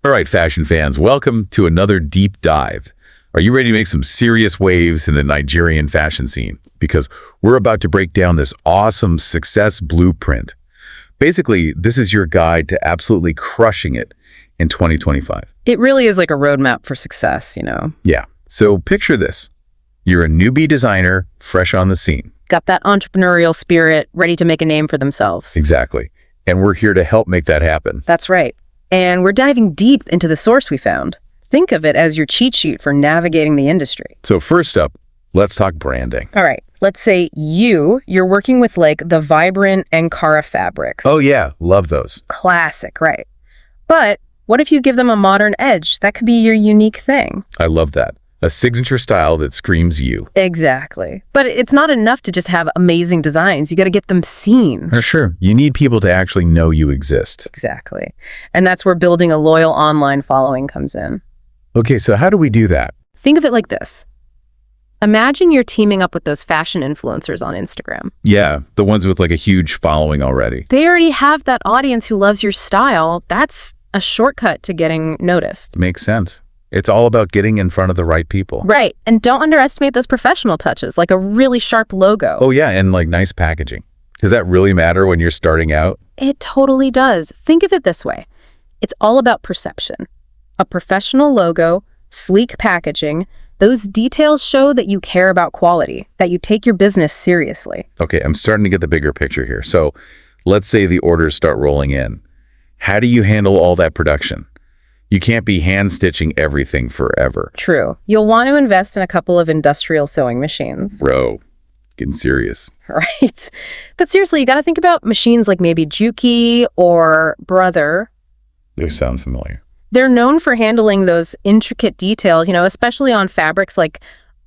All right, fashion fans, welcome to another deep dive. Are you ready to make some serious waves in the Nigerian fashion scene? Because we're about to break down this awesome success blueprint. Basically, this is your guide to absolutely crushing it in 2025. It really is like a roadmap for success, you know. Yeah. So picture this. You're a newbie designer, fresh on the scene. Got that entrepreneurial spirit, ready to make a name for themselves. Exactly. And we're here to help make that happen. That's right. And we're diving deep into the source we found. Think of it as your cheat sheet for navigating the industry. So first up, let's talk branding. All right. Let's say you're working with like the vibrant Ankara fabrics. Oh yeah, love those. Classic, right? But what if you give them a modern edge? That could be your unique thing. I love that. A signature style that screams you. Exactly. But it's not enough to just have amazing designs. You got to get them seen. For sure. You need people to actually know you exist. Exactly. And that's where building a loyal online following comes in. Okay, so how do we do that? Think of it like this. Imagine you're teaming up with those fashion influencers on Instagram. Yeah, the ones with like a huge following already. They already have that audience who loves your style. That's a shortcut to getting noticed. Makes sense. It's all about getting in front of the right people. Right. And don't underestimate those professional touches, like a really sharp logo. Oh yeah, and like nice packaging. Does that really matter when you're starting out? It totally does. Think of it this way. It's all about perception. A professional logo, sleek packaging, those details show that you care about quality, that you take your business seriously. Okay, I'm starting to get the bigger picture here. So let's say the orders start rolling in. How do you handle all that production? You can't be hand stitching everything forever. True. You'll want to invest in a couple of industrial sewing machines. Bro, getting serious. Right. But seriously, you got to think about machines like maybe Juki or Brother. Those sound familiar. They're known for handling those intricate details, especially on fabrics like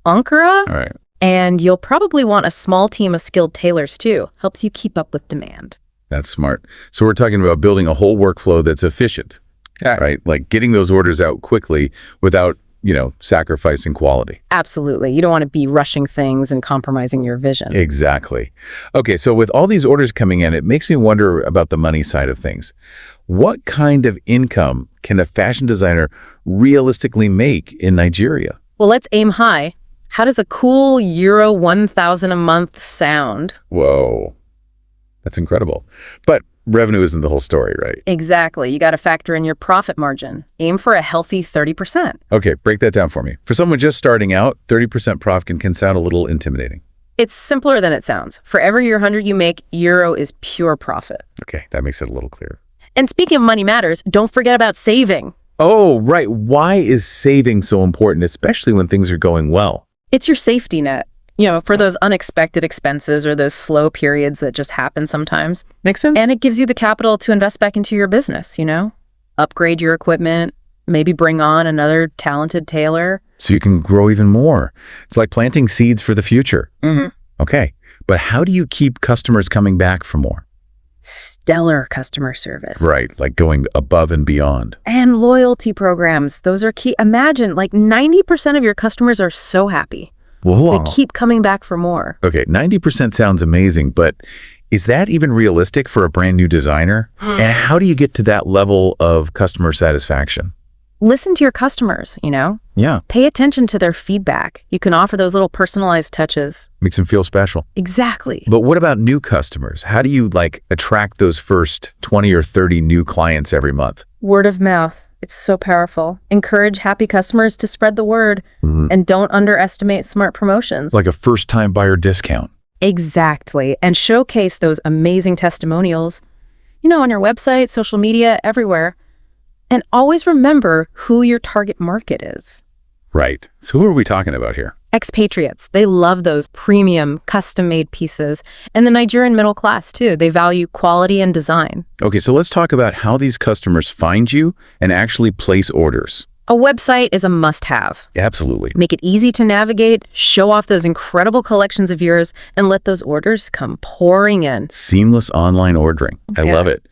Ankara. All right. And you'll probably want a small team of skilled tailors too. Helps you keep up with demand. That's smart. So we're talking about building a whole workflow that's efficient. Yeah. Right? Like getting those orders out quickly without, sacrificing quality. Absolutely. You don't want to be rushing things and compromising your vision. Exactly. Okay, so with all these orders coming in, it makes me wonder about the money side of things. What kind of income can a fashion designer realistically make in Nigeria? Well, let's aim high. How does a cool Euro 1,000 a month sound? Whoa, that's incredible. But revenue isn't the whole story, right? Exactly. You got to factor in your profit margin. Aim for a healthy 30%. Okay, break that down for me. For someone just starting out, 30% profit can sound a little intimidating. It's simpler than it sounds. For every €100 you make, euro is pure profit. Okay, that makes it a little clearer. And speaking of money matters, don't forget about saving. Oh, right. Why is saving so important, especially when things are going well? It's your safety net. For those unexpected expenses or those slow periods that just happen sometimes. Makes sense. And it gives you the capital to invest back into your business, Upgrade your equipment, maybe bring on another talented tailor. So you can grow even more. It's like planting seeds for the future. Mm-hmm. Okay, but how do you keep customers coming back for more? Stellar customer service. Right, like going above and beyond. And loyalty programs. Those are key. Imagine, like 90% of your customers are so happy. Whoa. They keep coming back for more. Okay, 90% sounds amazing, but is that even realistic for a brand new designer? And how do you get to that level of customer satisfaction? Listen to your customers, Yeah. Pay attention to their feedback. You can offer those little personalized touches. Makes them feel special. Exactly. But what about new customers? How do you attract those first 20 or 30 new clients every month? Word of mouth. It's so powerful. Encourage happy customers to spread the word, and don't underestimate smart promotions. Like a first-time buyer discount. Exactly. And showcase those amazing testimonials, on your website, social media, everywhere. And always remember who your target market is. Right. So who are we talking about here? Expatriates. They love those premium, custom-made pieces. And the Nigerian middle class, too. They value quality and design. Okay, so let's talk about how these customers find you and actually place orders. A website is a must-have. Absolutely. Make it easy to navigate, show off those incredible collections of yours, and let those orders come pouring in. Seamless online ordering. I love it.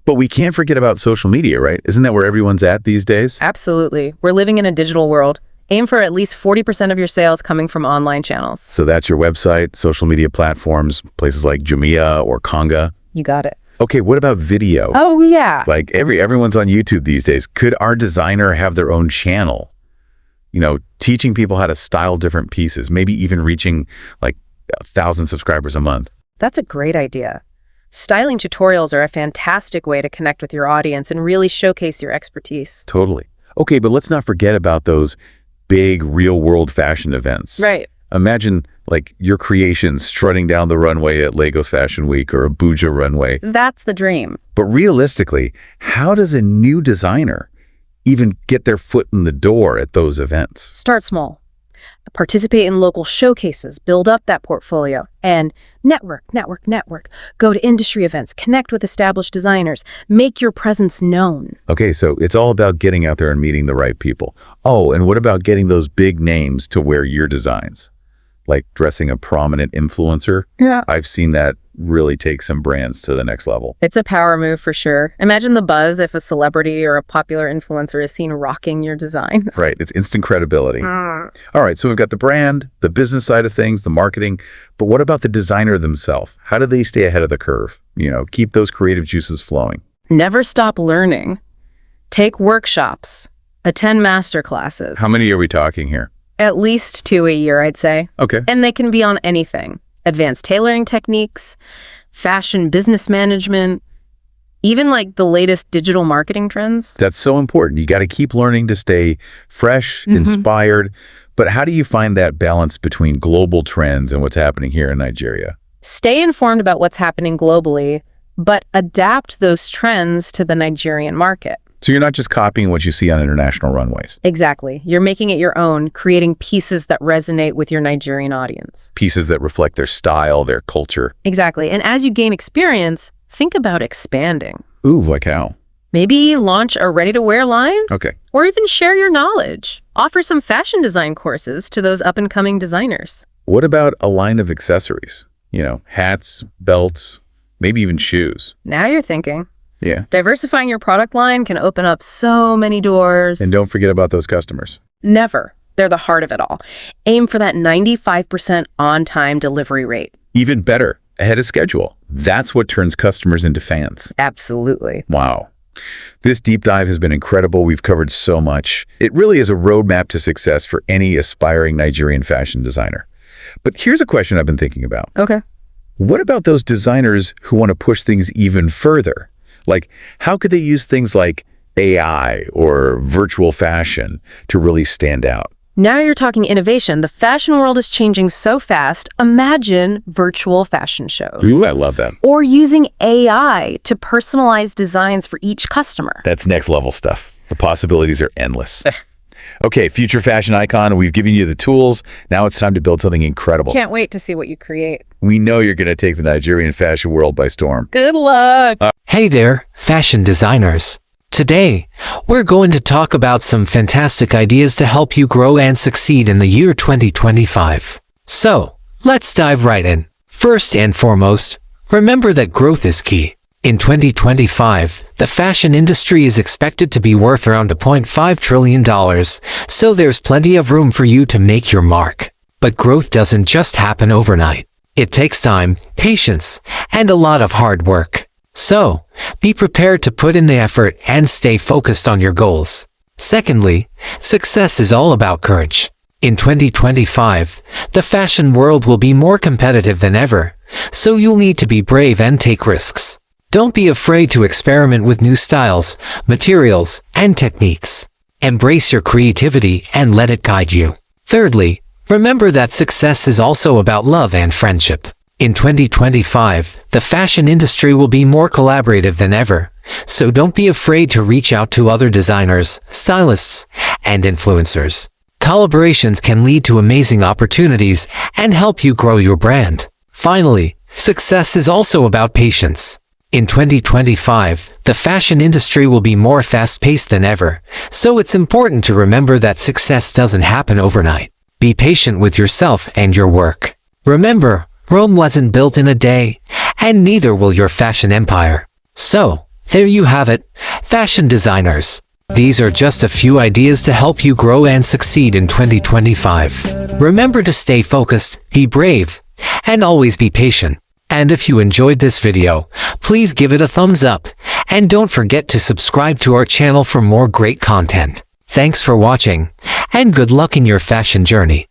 But we can't forget about social media, right? Isn't that where everyone's at these days? Absolutely. We're living in a digital world. Aim for at least 40% of your sales coming from online channels. So that's your website, social media platforms, places like Jumia or Konga. You got it. Okay, what about video? Oh, yeah. Like everyone's on YouTube these days. Could our designer have their own channel? Teaching people how to style different pieces, maybe even reaching like 1,000 subscribers a month. That's a great idea. Styling tutorials are a fantastic way to connect with your audience and really showcase your expertise. Totally. Okay, but let's not forget about those big real-world fashion events. Right. Imagine like your creations strutting down the runway at Lagos Fashion Week or Abuja runway. That's the dream. But realistically, how does a new designer even get their foot in the door at those events? Start small. Participate in local showcases, build up that portfolio, and network. Go to industry events, connect with established designers, make your presence known. Okay, so it's all about getting out there and meeting the right people. Oh, and what about getting those big names to wear your designs? Like dressing a prominent influencer? Yeah. I've seen that really take some brands to the next level. It's a power move for sure. Imagine the buzz if a celebrity or a popular influencer is seen rocking your designs. Right, it's instant credibility. All right, so we've got the brand, the business side of things, the marketing, but what about the designer themselves? How do they stay ahead of the curve? Keep those creative juices flowing. Never stop learning. Take workshops, attend master classes. How many are we talking here? At least 2 a year, I'd say. Okay. And they can be on anything. Advanced tailoring techniques, fashion business management, even like the latest digital marketing trends. That's so important. You got to keep learning to stay fresh, inspired. But how do you find that balance between global trends and what's happening here in Nigeria? Stay informed about what's happening globally, but adapt those trends to the Nigerian market. So you're not just copying what you see on international runways. Exactly. You're making it your own, creating pieces that resonate with your Nigerian audience. Pieces that reflect their style, their culture. Exactly. And as you gain experience, think about expanding. Ooh, like how? Maybe launch a ready-to-wear line? Okay. Or even share your knowledge. Offer some fashion design courses to those up-and-coming designers. What about a line of accessories? Hats, belts, maybe even shoes. Now you're thinking. Yeah. Diversifying your product line can open up so many doors. And don't forget about those customers. Never. They're the heart of it all. Aim for that 95% on-time delivery rate. Even better, ahead of schedule. That's what turns customers into fans. Absolutely. Wow. This deep dive has been incredible. We've covered so much. It really is a roadmap to success for any aspiring Nigerian fashion designer. But here's a question I've been thinking about. Okay. What about those designers who want to push things even further? Like, how could they use things like AI or virtual fashion to really stand out? Now you're talking innovation. The fashion world is changing so fast. Imagine virtual fashion shows. Ooh, I love that. Or using AI to personalize designs for each customer. That's next level stuff. The possibilities are endless. Okay, future fashion icon, we've given you the tools. Now it's time to build something incredible. Can't wait to see what you create. We know you're going to take the Nigerian fashion world by storm. Good luck. Hey there, fashion designers. Today, we're going to talk about some fantastic ideas to help you grow and succeed in the year 2025. So, let's dive right in. First and foremost, remember that growth is key. In 2025, the fashion industry is expected to be worth around $1.5 trillion, so there's plenty of room for you to make your mark. But growth doesn't just happen overnight. It takes time, patience, and a lot of hard work. So, be prepared to put in the effort and stay focused on your goals. Secondly, success is all about courage. In 2025, the fashion world will be more competitive than ever, so you'll need to be brave and take risks. Don't be afraid to experiment with new styles, materials, and techniques. Embrace your creativity and let it guide you. Thirdly, remember that success is also about love and friendship. In 2025, the fashion industry will be more collaborative than ever, so don't be afraid to reach out to other designers, stylists, and influencers. Collaborations can lead to amazing opportunities and help you grow your brand. Finally, success is also about patience. In 2025, the fashion industry will be more fast-paced than ever, so it's important to remember that success doesn't happen overnight. Be patient with yourself and your work. Remember, Rome wasn't built in a day, and neither will your fashion empire. So, there you have it, fashion designers. These are just a few ideas to help you grow and succeed in 2025. Remember to stay focused, be brave, and always be patient. And if you enjoyed this video, please give it a thumbs up. And don't forget to subscribe to our channel for more great content. Thanks for watching, and good luck in your fashion journey.